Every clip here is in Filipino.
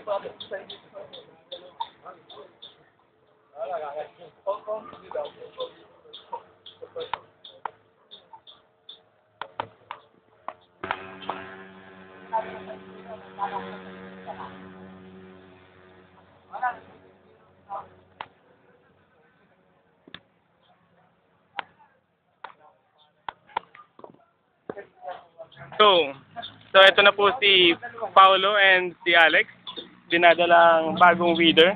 So ito na po si Paolo and si Alex. Dinadalang bagong weeder.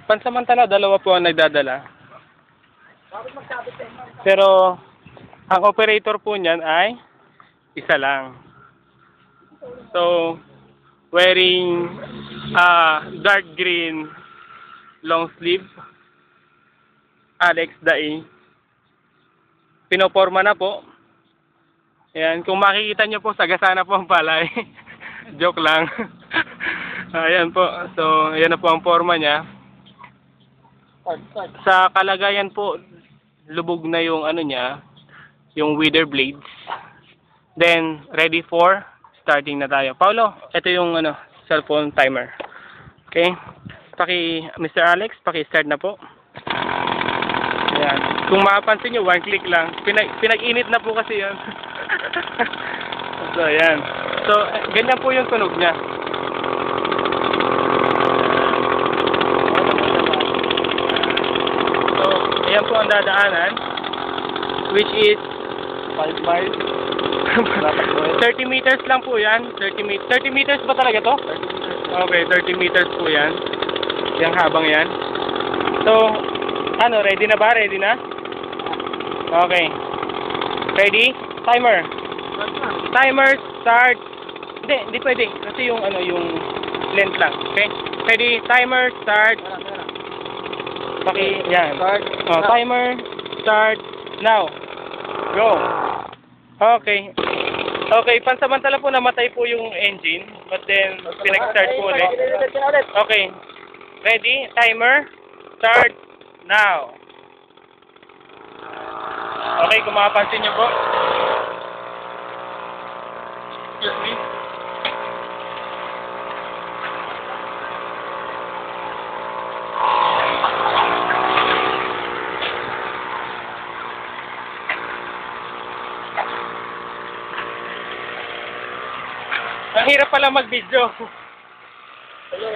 Pansamantala, dalawa po ang nagdadala. Pero, ang operator po niyan ay isa lang. So, wearing dark green long sleeve, Alex Dai. Pinoporma na po. Ayan, kung makikita nyo po, sagasana po ang palay. Joke lang. Ayan po. So, ayan na po ang forma niya. Sa kalagayan po, lubog na yung ano niya, yung weeder blades. Then, ready for starting na tayo. Paolo, ito yung ano, cellphone timer. Okay? Mr. Alex, paki-start na po. Ayan. Kung mapapansin nyo, one click lang. Pinag-init na po kasi yan. So, ayan. So, ganyan po yung tunog niya. So, ayan po ang dadaanan. Which is 5 miles. 30 meters lang po yan. 30 meters ba talaga to? 30 meters. Okay, 30 meters po yan. Yang habang yan. So, ano, ready na ba? Ready na? Okay. Ready? Timer. Timer, start. Hindi pwede. Kasi yung, ano, yung length lang. Okay? Ready? Timer, start. Yan. Start. Oh, timer, start, now. Go. Okay. Okay, pansamantala po namatay po yung engine. But then, pinag-start po ulit. Okay. Ready? Timer, start, now. Okay, kung makapansin nyo po. Excuse me. Ang hirap pala mag-video. Hello.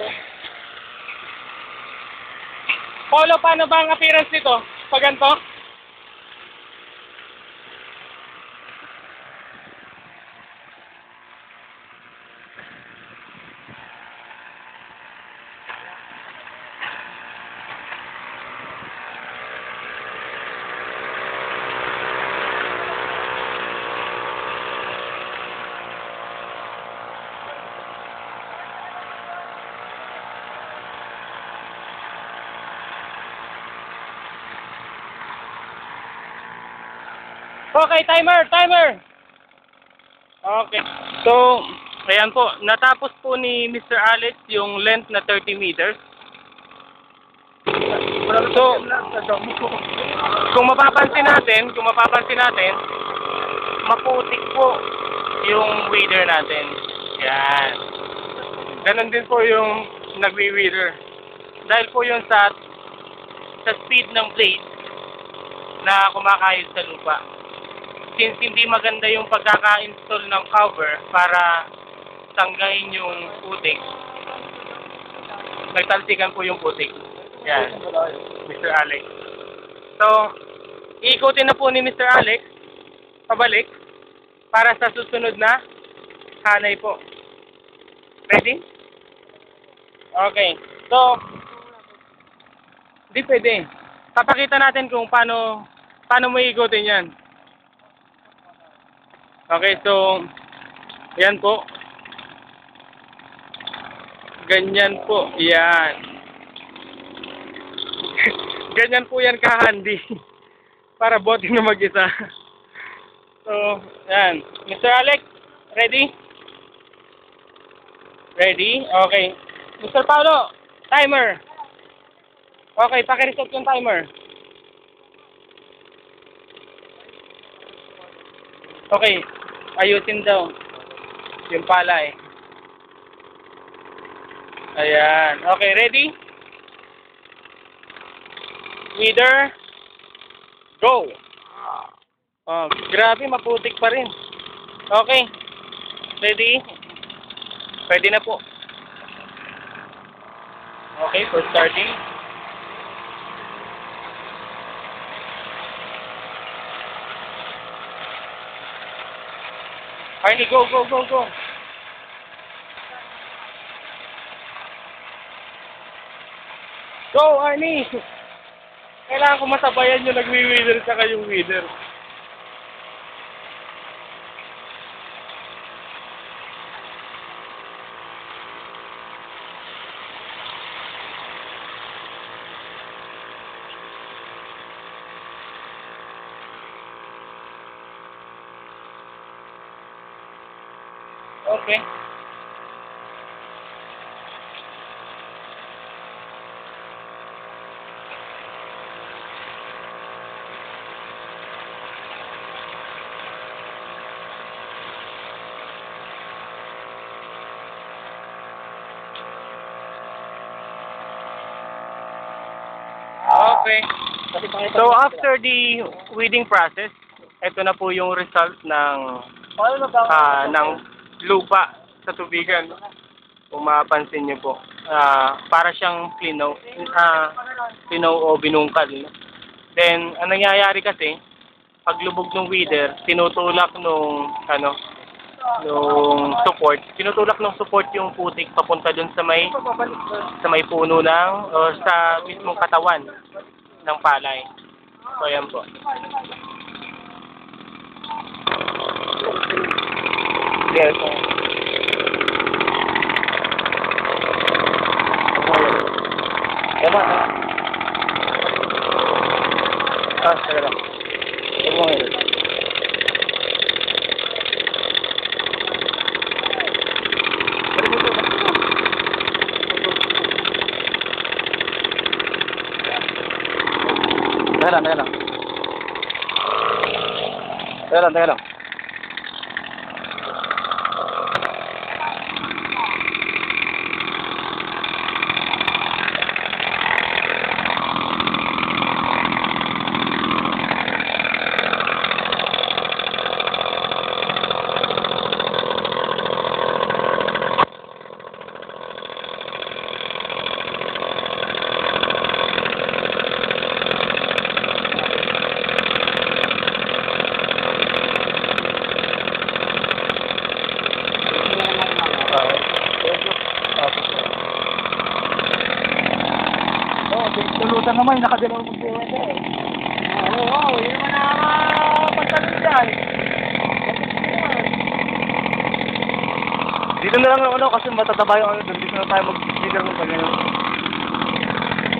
Paolo, paano ba ang appearance nito? Pag ganito? Okay, timer! Okay. So, ayan po. Natapos po ni Mr. Alex yung length na 30 meters. So, kung mapapansin natin, maputik po yung weeder natin. Yan. Ganon din po yung nagwi-weeder. Dahil po yun sa speed ng blade na kumakayod sa lupa. Since hindi maganda yung pagkaka-install ng cover para tanggain yung putik, nagtalsikan po yung putik. Yan, Mr. Alex. So, iikutin na po ni Mr. Alex pabalik para sa susunod na hanay po. Ready? Okay. So, di pwede. Papakita natin kung paano mo iikutin yan. Okay, so, yan po. Ganyan po, yan. Ganyan po yan ka-handy. Para boting na mag-isa. So, yan. Mr. Alex, ready? Ready? Okay. Mr. Paolo, timer. Okay, pakireset yung timer. Okay, ayusin daw. Yung palay. Ayan. Okay, ready? Weeder. Go! Oh, grabe, maputik pa rin. Okay. Ready? Pwede na po. Okay, for starting. Arnie, go, go, go, go. Go, Arnie! Kailangan ko masabayan yung nagwi-weeder saka yung weeder. Okay. Okay. So after the weeding process, ito na po yung result ng lupa sa tubigan. Kung mapapansin niyo po, para siyang plinaw o binungkal. Then, ang nangyayari kasi, paglubog ng weeder, tinutulak nung support yung putik papunta dun sa may puno ng o sa mismong katawan ng palay. So, ayan po. Yes. Tama. Teka lang. Huwag mo ngayon. Teka lang. Tulutan naman, nakadalaw mo po ito eh. Oo, yun naman nakapagtanong dyan. Dito na lang ako kasi matataba yung ano doon. Dito na tayo mag-leader mo pag gano'n.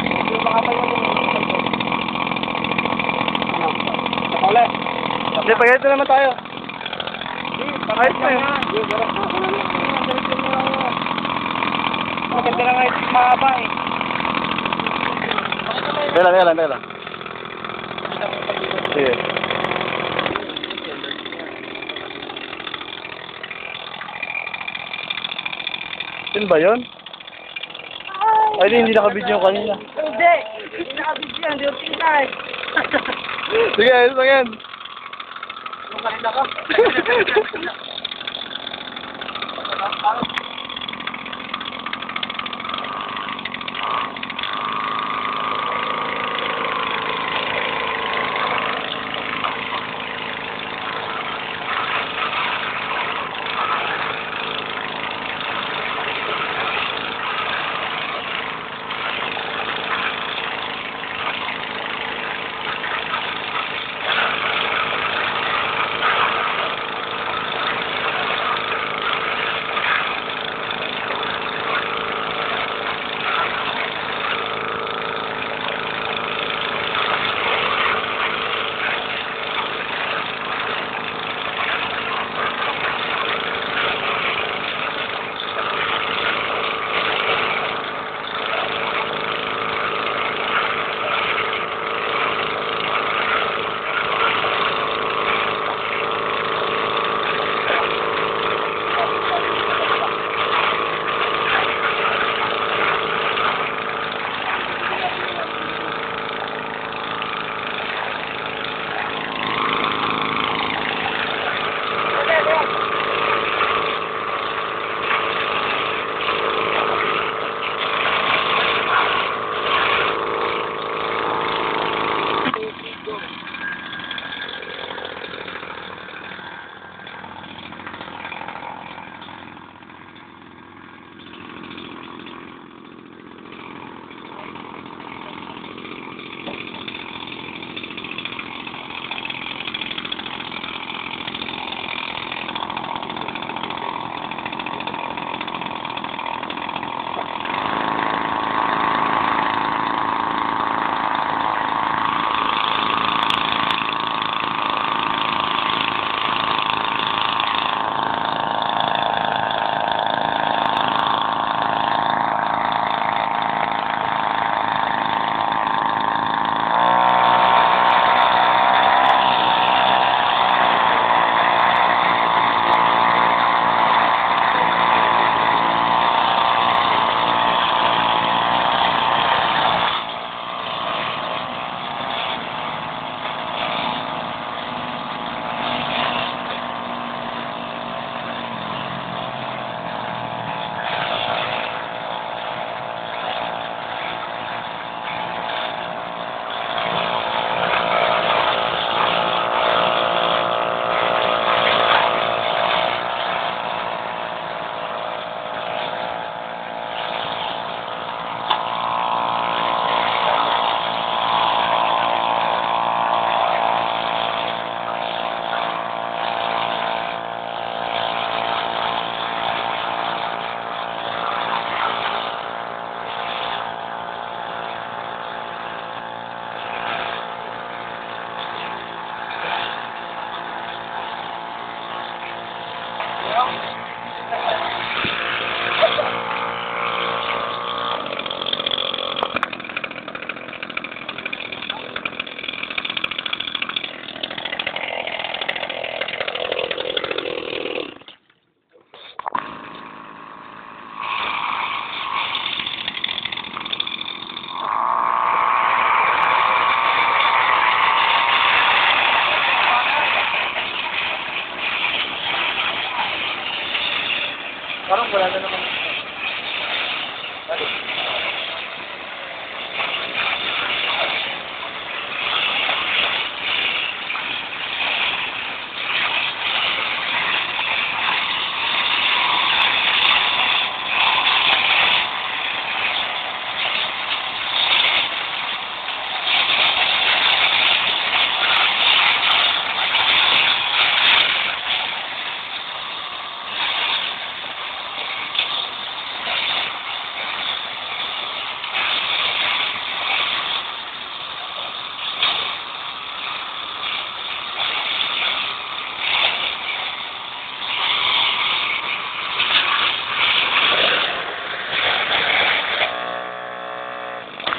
Dito baka pa yung Nakaulit. Hindi, pag-edito naman tayo. Ayos na yun. Maganda na nga ito mahaba eh. Teka lang. Sige. Yun ba yun? Ay, hindi nakabidyo kanina. Hindi nakabidyo. Hindi yung pinay. Sige, ayos lang yan. Yung kanina ka.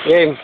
Game.